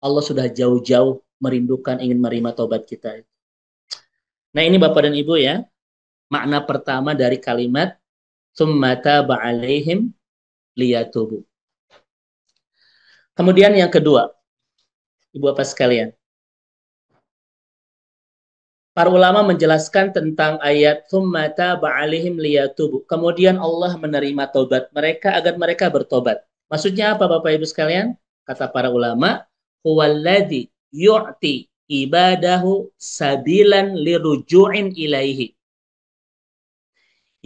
Allah sudah jauh-jauh merindukan ingin menerima tobat kita. Nah ini Bapak dan Ibu ya, makna pertama dari kalimat tsumma taba 'alaihim liyatubu. Kemudian yang kedua, Ibu Bapak sekalian, para ulama menjelaskan tentang ayat tsumma taba 'alaihim liyatubu. Kemudian Allah menerima tobat mereka agar mereka bertobat. Maksudnya apa Bapak Ibu sekalian? Kata para ulama, huwallazi yu'ti ibadahu sabilan liruju'in ilaihi.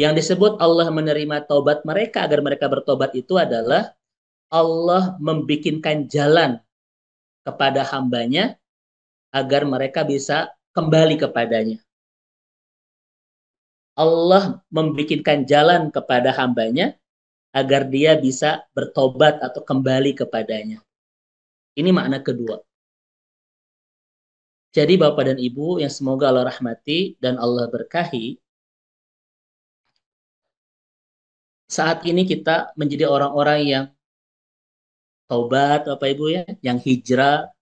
Yang disebut Allah menerima taubat mereka agar mereka bertobat itu adalah Allah membikinkan jalan kepada hambanya agar mereka bisa kembali kepadanya. Allah membikinkan jalan kepada hambanya agar dia bisa bertobat atau kembali kepadanya. Ini makna kedua. Jadi Bapak dan Ibu yang semoga Allah rahmati dan Allah berkahi, saat ini kita menjadi orang-orang yang taubat Bapak Ibu ya, yang hijrah,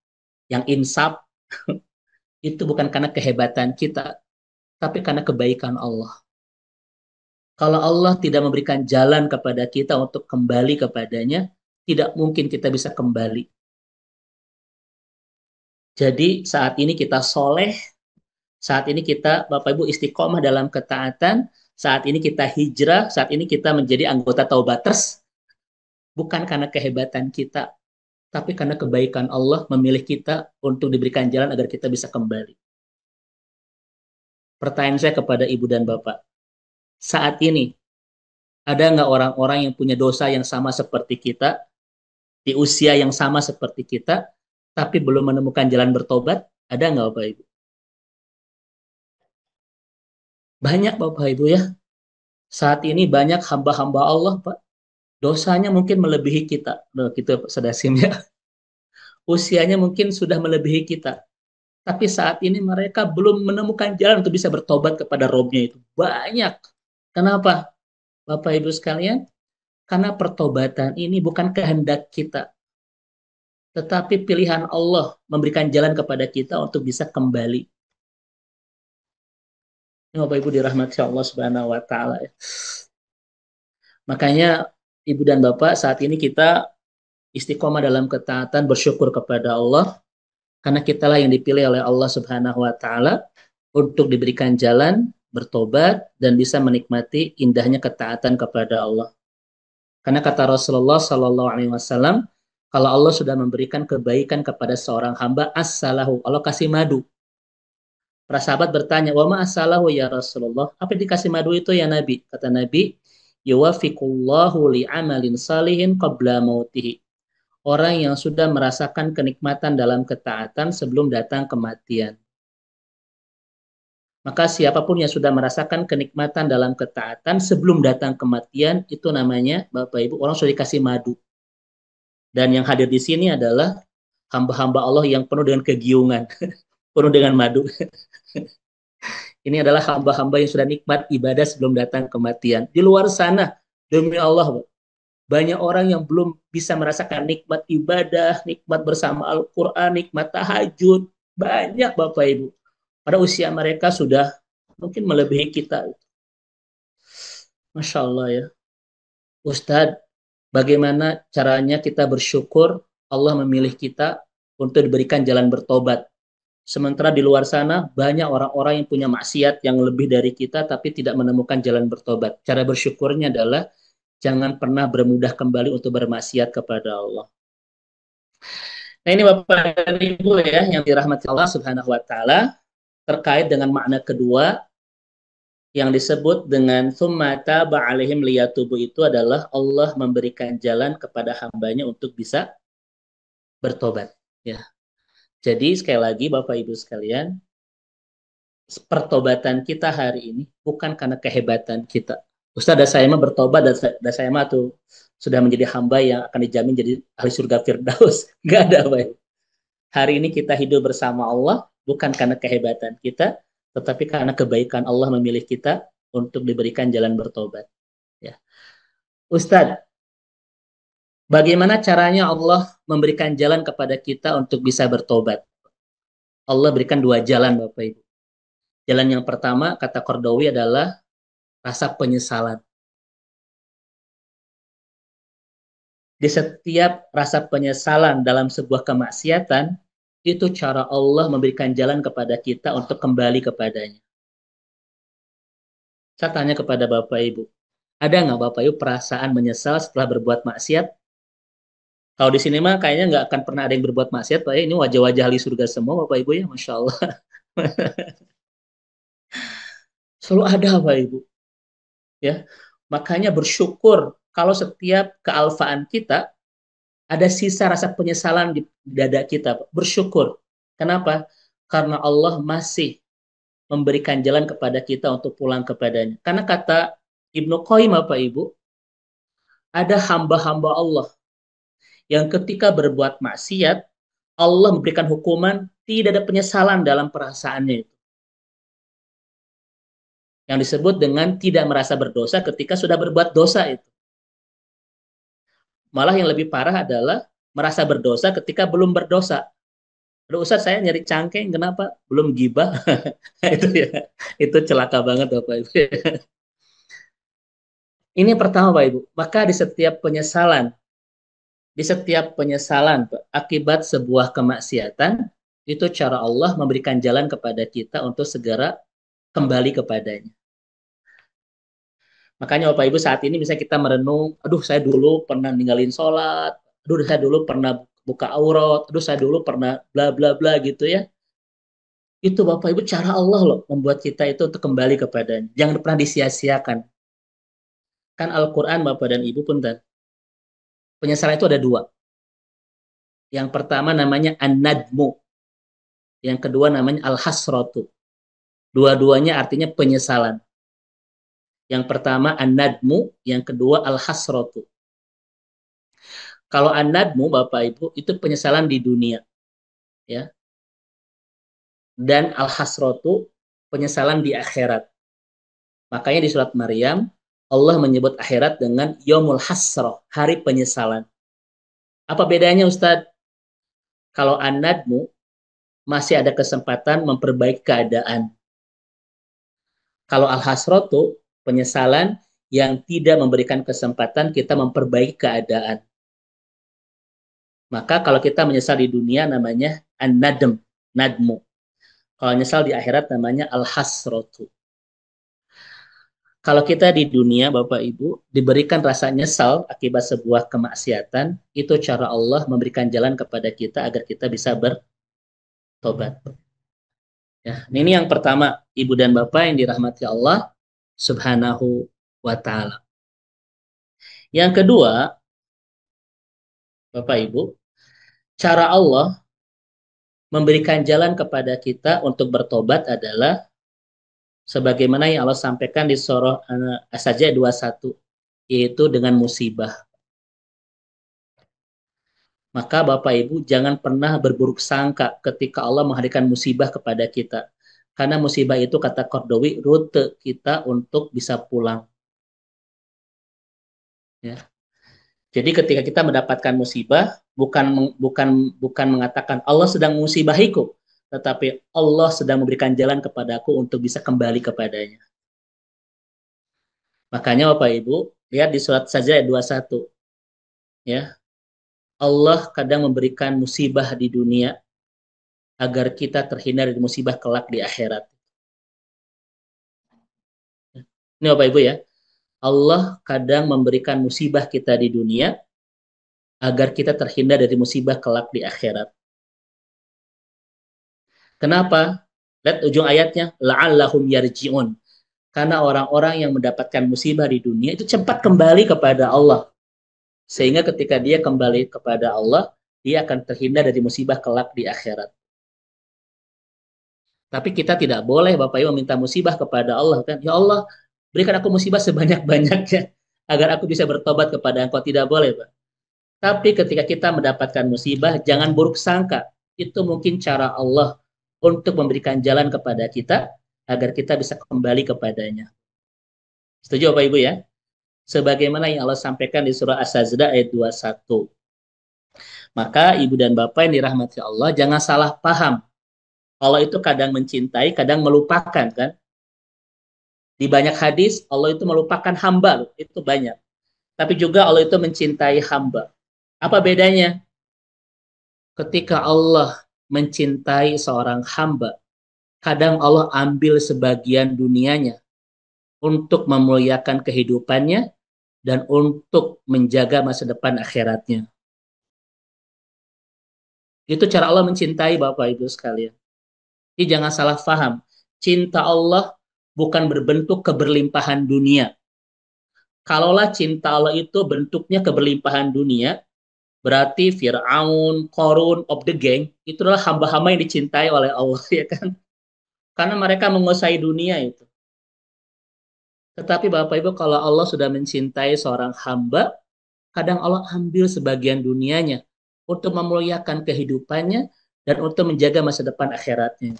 yang insaf, itu bukan karena kehebatan kita, tapi karena kebaikan Allah. Kalau Allah tidak memberikan jalan kepada kita untuk kembali kepadanya, tidak mungkin kita bisa kembali. Jadi saat ini kita soleh, saat ini kita Bapak Ibu istiqomah dalam ketaatan, saat ini kita hijrah, saat ini kita menjadi anggota Taubaters, bukan karena kehebatan kita, tapi karena kebaikan Allah memilih kita untuk diberikan jalan agar kita bisa kembali. Pertanyaan saya kepada Ibu dan Bapak, saat ini ada nggak orang-orang yang punya dosa yang sama seperti kita, di usia yang sama seperti kita, tapi belum menemukan jalan bertobat? Ada nggak Bapak Ibu? Banyak Bapak Ibu ya. Saat ini banyak hamba-hamba Allah, Pak. Dosanya mungkin melebihi kita. Nah, gitu Sedasim ya. Usianya mungkin sudah melebihi kita. Tapi saat ini mereka belum menemukan jalan untuk bisa bertobat kepada Robnya itu. Banyak. Kenapa? Bapak Ibu sekalian, karena pertobatan ini bukan kehendak kita, tetapi pilihan Allah memberikan jalan kepada kita untuk bisa kembali. Ini Bapak Ibu dirahmati Allah Subhanahu wa taala ya. Makanya Ibu dan Bapak saat ini kita istiqomah dalam ketaatan, bersyukur kepada Allah karena kitalah yang dipilih oleh Allah Subhanahu wa taala untuk diberikan jalan bertobat dan bisa menikmati indahnya ketaatan kepada Allah. Karena kata Rasulullah Sallallahu Alaihi Wasallam, kalau Allah sudah memberikan kebaikan kepada seorang hamba, as-salahu, Allah kasih madu. Para sahabat bertanya, wa ma as-salahu ya Rasulullah? Apa yang dikasih madu itu ya Nabi? Kata Nabi, yuwafiqullahu li'amalin salihin qabla mautihi. Orang yang sudah merasakan kenikmatan dalam ketaatan sebelum datang kematian. Maka siapapun yang sudah merasakan kenikmatan dalam ketaatan sebelum datang kematian, itu namanya, Bapak Ibu, orang sudah dikasih madu. Dan yang hadir di sini adalah hamba-hamba Allah yang penuh dengan kegiungan, penuh dengan madu. Ini adalah hamba-hamba yang sudah nikmat ibadah sebelum datang kematian. Di luar sana, demi Allah, banyak orang yang belum bisa merasakan nikmat ibadah, nikmat bersama Al-Quran, nikmat tahajud. Banyak Bapak Ibu. Pada usia mereka sudah mungkin melebihi kita. Masya Allah ya. Ustadz, bagaimana caranya kita bersyukur Allah memilih kita untuk diberikan jalan bertobat. Sementara di luar sana banyak orang-orang yang punya maksiat yang lebih dari kita tapi tidak menemukan jalan bertobat. Cara bersyukurnya adalah jangan pernah bermudah kembali untuk bermaksiat kepada Allah. Nah ini Bapak dan Ibu ya yang dirahmati Allah Subhanahu wa taala, terkait dengan makna kedua yang disebut dengan tsumma taba alaihim liyatubu, itu adalah Allah memberikan jalan kepada hambanya untuk bisa bertobat ya. Jadi sekali lagi Bapak Ibu sekalian, pertobatan kita hari ini bukan karena kehebatan kita. Ustaz, saya mah bertobat dan saya mah tuh sudah menjadi hamba yang akan dijamin jadi ahli surga Firdaus. Enggak ada, Pak. Hari ini kita hidup bersama Allah bukan karena kehebatan kita, tetapi karena kebaikan Allah memilih kita untuk diberikan jalan bertobat. Ya. Ustaz, bagaimana caranya Allah memberikan jalan kepada kita untuk bisa bertobat? Allah berikan dua jalan, Bapak Ibu. Jalan yang pertama, kata Qardawi, adalah rasa penyesalan. Di setiap rasa penyesalan dalam sebuah kemaksiatan, itu cara Allah memberikan jalan kepada kita untuk kembali kepadanya. Saya tanya kepada Bapak Ibu, ada nggak Bapak Ibu perasaan menyesal setelah berbuat maksiat? Kalau di sini mah kayaknya nggak akan pernah ada yang berbuat maksiat, Pak. Ini wajah-wajah ahli surga semua, Bapak Ibu ya, Masya Allah. Selalu ada, Bapak Ibu. Ya, makanya bersyukur kalau setiap kealfaan kita ada sisa rasa penyesalan di dada kita. Bersyukur. Kenapa? karena Allah masih memberikan jalan kepada kita untuk pulang kepadanya. Karena kata Ibnu Qayyim, Bapak Ibu, ada hamba-hamba Allah yang ketika berbuat maksiat, Allah memberikan hukuman, tidak ada penyesalan dalam perasaannya itu. Yang disebut dengan tidak merasa berdosa ketika sudah berbuat dosa itu. Malah yang lebih parah adalah merasa berdosa ketika belum berdosa. Aduh Ustaz, saya nyari cangkeng, kenapa? Belum gibah. Itu ya, itu celaka banget Bapak Ibu. Ini pertama Bapak Ibu. Maka di setiap penyesalan akibat sebuah kemaksiatan, itu cara Allah memberikan jalan kepada kita untuk segera kembali kepadanya. Makanya Bapak Ibu saat ini misalnya kita merenung, aduh saya dulu pernah ninggalin sholat, aduh saya dulu pernah buka aurat, aduh saya dulu pernah bla bla bla gitu ya. Itu Bapak Ibu cara Allah loh membuat kita itu untuk kembali kepadanya. Jangan pernah disia-siakan. Kan Al-Quran Bapak dan Ibu punten. Penyesalan itu ada dua. Yang pertama namanya an-nadmu. Yang kedua namanya al-hasratu. Dua-duanya artinya penyesalan. Yang pertama an-nadmu, yang kedua al-hasratu. Kalau an-nadmu Bapak Ibu itu penyesalan di dunia. Ya. Dan al-hasratu penyesalan di akhirat. Makanya di surat Maryam Allah menyebut akhirat dengan yaumul hasrah, hari penyesalan. Apa bedanya Ustadz? Kalau an-nadmu masih ada kesempatan memperbaiki keadaan. Kalau al-hasratu penyesalan yang tidak memberikan kesempatan kita memperbaiki keadaan. Maka kalau kita menyesal di dunia namanya an-nadm, nadmu. Kalau menyesal di akhirat namanya al-hasratu. Kalau kita di dunia, Bapak Ibu, diberikan rasa nyesal akibat sebuah kemaksiatan, itu cara Allah memberikan jalan kepada kita agar kita bisa bertobat. Ya, ini yang pertama, Ibu dan Bapak yang dirahmati Allah Subhanahu wa Ta'ala. Yang kedua, Bapak Ibu, cara Allah memberikan jalan kepada kita untuk bertobat adalah sebagaimana yang Allah sampaikan di surah As-Sajdah 21, yaitu dengan musibah. Maka Bapak Ibu jangan pernah berburuk sangka ketika Allah menghadirkan musibah kepada kita. Karena musibah itu kata Qardawi rute kita untuk bisa pulang. Ya. Jadi ketika kita mendapatkan musibah bukan mengatakan Allah sedang musibahiku, tetapi Allah sedang memberikan jalan kepadaku untuk bisa kembali kepadanya. Makanya Bapak Ibu lihat di surat Sajdah ayat 21. Ya. Allah kadang memberikan musibah di dunia agar kita terhindar dari musibah kelak di akhirat. Ini Bapak Ibu ya, Allah kadang memberikan musibah kita di dunia agar kita terhindar dari musibah kelak di akhirat. Kenapa? Lihat ujung ayatnya, la'allahum yarji'un. Karena orang-orang yang mendapatkan musibah di dunia itu cepat kembali kepada Allah. Sehingga ketika dia kembali kepada Allah, dia akan terhindar dari musibah kelak di akhirat. Tapi kita tidak boleh Bapak Ibu meminta musibah kepada Allah kan. Ya Allah, berikan aku musibah sebanyak-banyaknya agar aku bisa bertobat kepada Engkau. Tidak boleh, Pak. Tapi ketika kita mendapatkan musibah, jangan buruk sangka. Itu mungkin cara Allah untuk memberikan jalan kepada kita agar kita bisa kembali kepadanya. Setuju Bapak Ibu ya? Sebagaimana yang Allah sampaikan di surah As-Sajdah ayat 21. Maka Ibu dan Bapak yang dirahmati Allah, jangan salah paham. Allah itu kadang mencintai, kadang melupakan kan? Di banyak hadis Allah itu melupakan hamba, itu banyak. Tapi juga Allah itu mencintai hamba. Apa bedanya? Ketika Allah mencintai seorang hamba, kadang Allah ambil sebagian dunianya untuk memuliakan kehidupannya dan untuk menjaga masa depan akhiratnya. Itu cara Allah mencintai Bapak Ibu sekalian. Jadi jangan salah paham. Cinta Allah bukan berbentuk keberlimpahan dunia. Kalaulah cinta Allah itu bentuknya keberlimpahan dunia, Berarti Fir'aun, Qarun, of the gang, itu adalah hamba-hamba yang dicintai oleh Allah, ya kan? Karena mereka menguasai dunia itu. Tetapi Bapak Ibu, kalau Allah sudah mencintai seorang hamba, kadang Allah ambil sebagian dunianya untuk memuliakan kehidupannya dan untuk menjaga masa depan akhiratnya.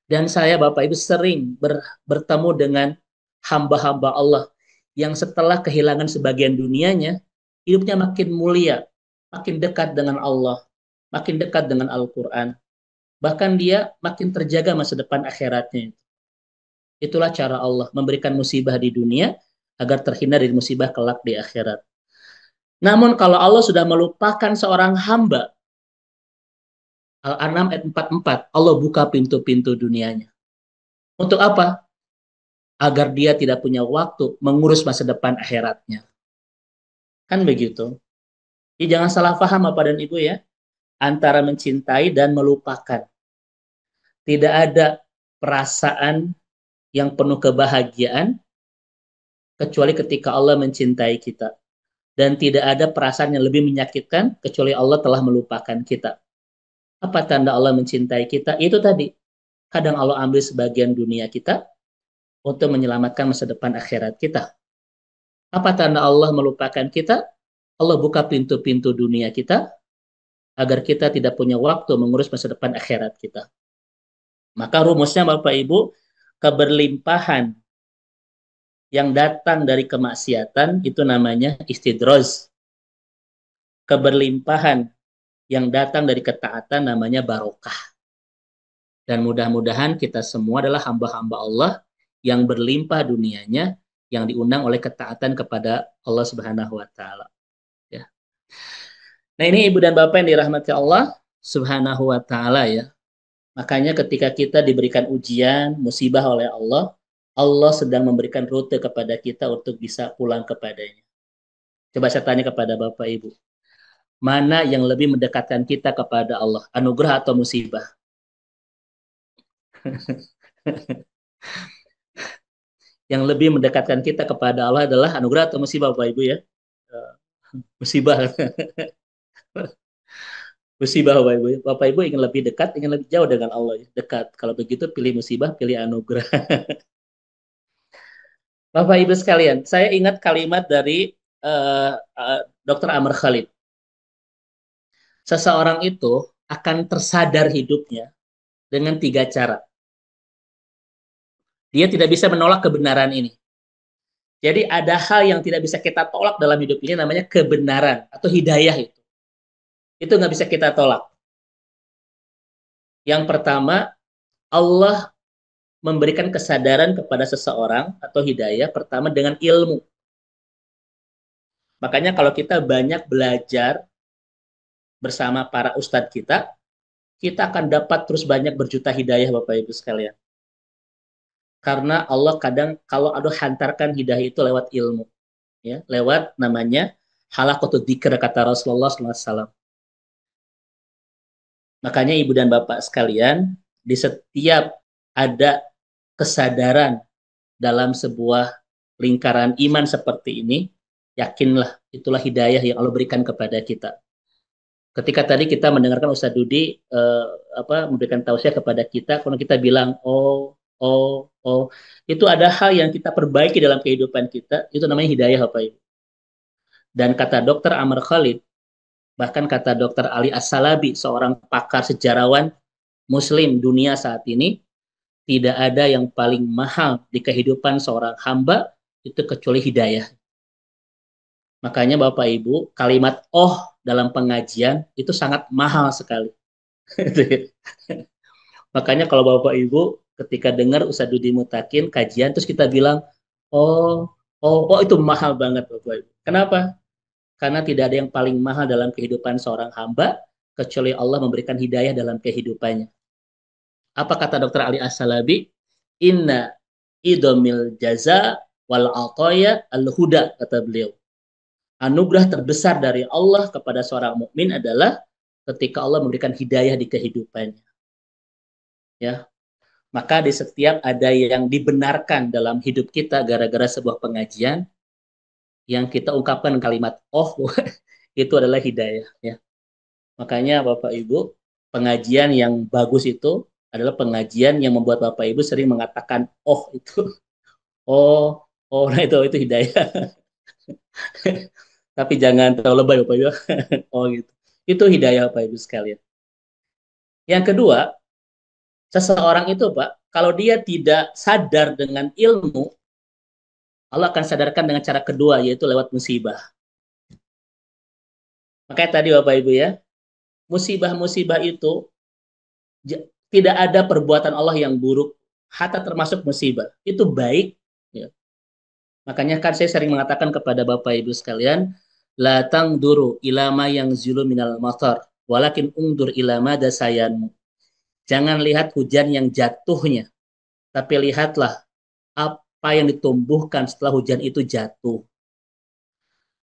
Dan saya Bapak Ibu sering bertemu dengan hamba-hamba Allah yang setelah kehilangan sebagian dunianya, hidupnya makin mulia, makin dekat dengan Allah, makin dekat dengan Al-Quran. Bahkan dia makin terjaga masa depan akhiratnya. Itulah cara Allah memberikan musibah di dunia agar terhindar dari musibah kelak di akhirat. Namun kalau Allah sudah melupakan seorang hamba, Al-An'am ayat 44, Allah buka pintu-pintu dunianya. Untuk apa? Agar dia tidak punya waktu mengurus masa depan akhiratnya. Kan begitu. Jadi jangan salah paham Bapak dan Ibu ya, antara mencintai dan melupakan. Tidak ada perasaan yang penuh kebahagiaan kecuali ketika Allah mencintai kita. Dan tidak ada perasaan yang lebih menyakitkan kecuali Allah telah melupakan kita. Apa tanda Allah mencintai kita? Itu tadi. Kadang Allah ambil sebagian dunia kita untuk menyelamatkan masa depan akhirat kita. Apa tanda Allah melupakan kita? Allah buka pintu-pintu dunia kita agar kita tidak punya waktu mengurus masa depan akhirat kita. Maka rumusnya Bapak Ibu, keberlimpahan yang datang dari kemaksiatan itu namanya istidraj. Keberlimpahan yang datang dari ketaatan namanya barokah. Dan mudah-mudahan kita semua adalah hamba-hamba Allah yang berlimpah dunianya, yang diundang oleh ketaatan kepada Allah Subhanahu wa taala. Ya. Nah, ini Ibu dan Bapak yang dirahmati Allah Subhanahu wa taala ya. Makanya ketika kita diberikan ujian, musibah oleh Allah, Allah sedang memberikan rute kepada kita untuk bisa pulang kepadanya. Coba saya tanya kepada Bapak Ibu, mana yang lebih mendekatkan kita kepada Allah, anugerah atau musibah? Yang lebih mendekatkan kita kepada Allah adalah anugerah atau musibah, Bapak Ibu ya? Musibah. Musibah, Bapak Ibu. Bapak Ibu ingin lebih dekat, ingin lebih jauh dengan Allah. Dekat. Kalau begitu pilih musibah, pilih anugerah. Bapak Ibu sekalian, saya ingat kalimat dari Dr. Amr Khalid. Seseorang itu akan tersadar hidupnya dengan 3 cara. Dia tidak bisa menolak kebenaran ini. Jadi ada hal yang tidak bisa kita tolak dalam hidup ini namanya kebenaran atau hidayah itu. Itu nggak bisa kita tolak. Yang pertama, Allah memberikan kesadaran kepada seseorang atau hidayah pertama dengan ilmu. Makanya kalau kita banyak belajar bersama para ustadz kita akan dapat terus banyak berjuta hidayah Bapak Ibu sekalian. Karena Allah kadang kalau ada hantarkan hidayah itu lewat ilmu. Ya, lewat namanya halaqatul dzikr kata Rasulullah SAW. Makanya Ibu dan Bapak sekalian, di setiap ada kesadaran dalam sebuah lingkaran iman seperti ini, yakinlah itulah hidayah yang Allah berikan kepada kita. Ketika tadi kita mendengarkan Ustadz Dudi memberikan tausiah kepada kita, kalau kita bilang itu ada hal yang kita perbaiki dalam kehidupan kita, itu namanya hidayah Bapak Ibu. Dan kata Dr. Amr Khalid, bahkan kata Dr. Ali As-Salabi, seorang pakar sejarawan Muslim dunia saat ini, tidak ada yang paling mahal di kehidupan seorang hamba itu kecuali hidayah. Makanya Bapak Ibu, kalimat dalam pengajian itu sangat mahal sekali. Makanya kalau Bapak Ibu ketika dengar Ustadz Dudi Mutakin kajian terus kita bilang itu mahal banget Bapak Ibu. Kenapa? Karena tidak ada yang paling mahal dalam kehidupan seorang hamba kecuali Allah memberikan hidayah dalam kehidupannya. Apa kata Dr. Ali As-Salabi? Inna idomil jaza wal atoya al-huda, kata beliau. Anugerah terbesar dari Allah kepada seorang mukmin adalah ketika Allah memberikan hidayah di kehidupannya. Ya. Maka di setiap ada yang dibenarkan dalam hidup kita gara-gara sebuah pengajian, yang kita ungkapkan kalimat itu adalah hidayah ya. Makanya Bapak Ibu, pengajian yang bagus itu adalah pengajian yang membuat Bapak Ibu sering mengatakan oh itu, oh, oh, nah itu hidayah. Tapi jangan terlalu lebay Bapak Ibu. Oh gitu. Itu hidayah Bapak Ibu sekalian. Yang kedua, seseorang itu Pak, kalau dia tidak sadar dengan ilmu, Allah akan sadarkan dengan cara kedua, yaitu lewat musibah. Makanya tadi Bapak Ibu ya, musibah-musibah itu tidak ada perbuatan Allah yang buruk, hatta termasuk musibah. Itu baik. Ya. Makanya kan saya sering mengatakan kepada Bapak Ibu sekalian, la tangduru ilama yang zulu minal matar, walakin ungdur ilama dasayanmu. Jangan lihat hujan yang jatuhnya, tapi lihatlah apa yang ditumbuhkan setelah hujan itu jatuh.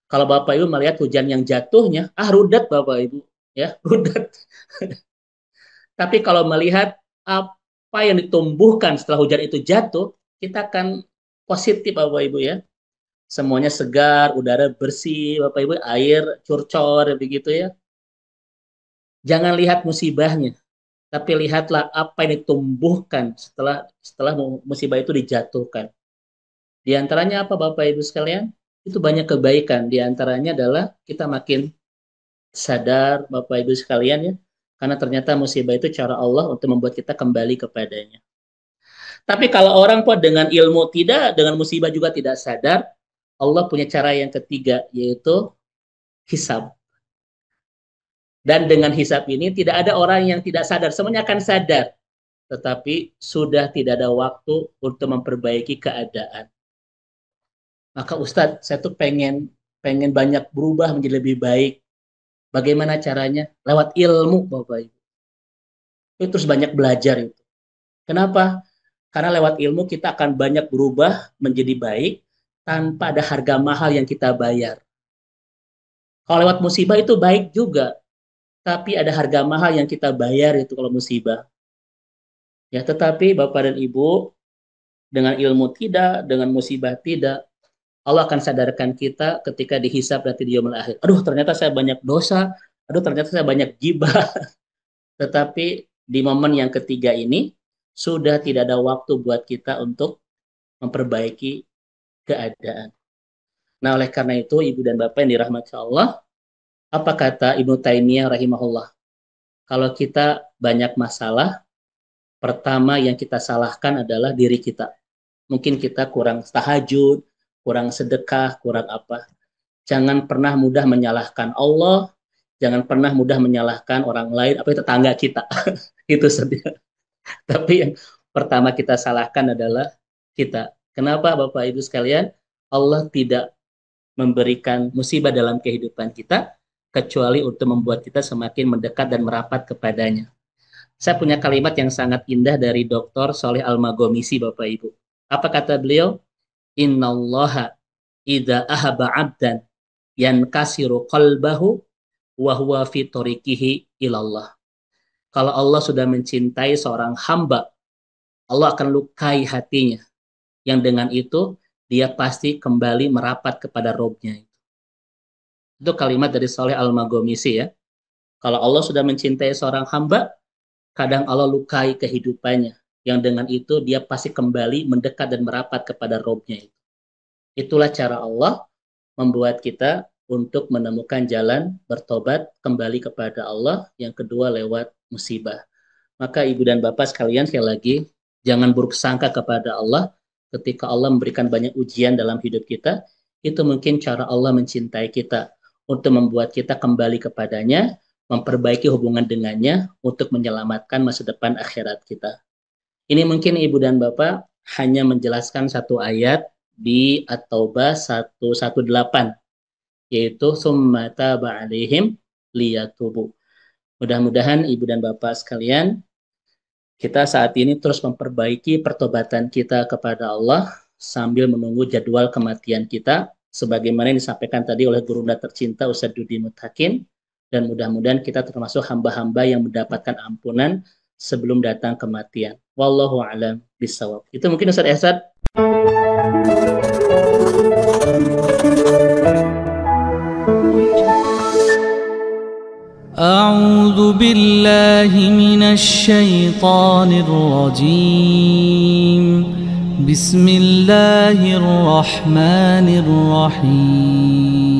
Kalau Bapak Ibu melihat hujan yang jatuhnya, rudat Bapak Ibu, ya, rudat. Tapi kalau melihat apa yang ditumbuhkan setelah hujan itu jatuh, kita akan positif Bapak Ibu ya. Semuanya segar, udara bersih, Bapak Ibu, air curcor begitu ya. Jangan lihat musibahnya, tapi lihatlah apa yang ditumbuhkan setelah musibah itu dijatuhkan. Di antaranya apa Bapak Ibu sekalian? Itu banyak kebaikan. Di antaranya adalah kita makin sadar Bapak Ibu sekalian ya, karena ternyata musibah itu cara Allah untuk membuat kita kembali kepadanya. Tapi kalau orang pun dengan ilmu tidak, dengan musibah juga tidak sadar, Allah punya cara yang ketiga, yaitu hisab. Dan dengan hisab ini tidak ada orang yang tidak sadar, semuanya akan sadar. Tetapi sudah tidak ada waktu untuk memperbaiki keadaan. Maka Ustadz, saya tuh pengen banyak berubah menjadi lebih baik. Bagaimana caranya? Lewat ilmu, Bapak Ibu. Itu terus banyak belajar itu. Kenapa? Karena lewat ilmu kita akan banyak berubah menjadi baik tanpa ada harga mahal yang kita bayar. Kalau lewat musibah itu baik juga, tapi ada harga mahal yang kita bayar itu kalau musibah. Ya, tetapi Bapak dan Ibu, dengan ilmu tidak, dengan musibah tidak, Allah akan sadarkan kita ketika dihisab nanti di yaumul akhir. Aduh, ternyata saya banyak dosa. Aduh, ternyata saya banyak gibah. Tetapi di momen yang ketiga ini, sudah tidak ada waktu buat kita untuk memperbaiki keadaan. Nah, oleh karena itu, Ibu dan Bapak yang dirahmati Allah, apa kata Ibnu Taimiyah rahimahullah? Kalau kita banyak masalah, pertama yang kita salahkan adalah diri kita. Mungkin kita kurang tahajud, kurang sedekah, kurang apa. Jangan pernah mudah menyalahkan Allah, jangan pernah mudah menyalahkan orang lain, apalagi tetangga kita. Itu saja. Tapi yang pertama kita salahkan adalah kita. Kenapa Bapak Ibu sekalian? Allah tidak memberikan musibah dalam kehidupan kita, kecuali untuk membuat kita semakin mendekat dan merapat kepadanya. Saya punya kalimat yang sangat indah dari Dr. Sholeh Al-Magomisi, Bapak Ibu. Apa kata beliau? Innallaha idza ahaba 'abdan yankasiru qalbahu wa huwa fi tariqihi ilallah. Kalau Allah sudah mencintai seorang hamba, Allah akan lukai hatinya. Yang dengan itu, dia pasti kembali merapat kepada Robnya. Itu kalimat dari Sholeh Al-Magomisi ya. Kalau Allah sudah mencintai seorang hamba, kadang Allah lukai kehidupannya. Yang dengan itu, dia pasti kembali mendekat dan merapat kepada Robnya itu. Itulah cara Allah membuat kita untuk menemukan jalan bertobat kembali kepada Allah. Yang kedua lewat musibah. Maka ibu dan bapak sekalian, sekali lagi, jangan buruk sangka kepada Allah ketika Allah memberikan banyak ujian dalam hidup kita. Itu mungkin cara Allah mencintai kita untuk membuat kita kembali kepadanya, memperbaiki hubungan dengannya untuk menyelamatkan masa depan akhirat kita. Ini mungkin ibu dan bapak hanya menjelaskan satu ayat di At-Taubah 118, yaitu summa taba alaihim liyatubu. Mudah-mudahan ibu dan bapak sekalian, kita saat ini terus memperbaiki pertobatan kita kepada Allah sambil menunggu jadwal kematian kita, sebagaimana yang disampaikan tadi oleh gurunda tercinta Ustadz Dudi Mutakin, dan mudah-mudahan kita termasuk hamba-hamba yang mendapatkan ampunan sebelum datang kematian. Wallahu a'lam bishawab. Itu mungkin Ustadz Ehsad. أعوذ بالله من الشيطان الرجيم بسم الله الرحمن الرحيم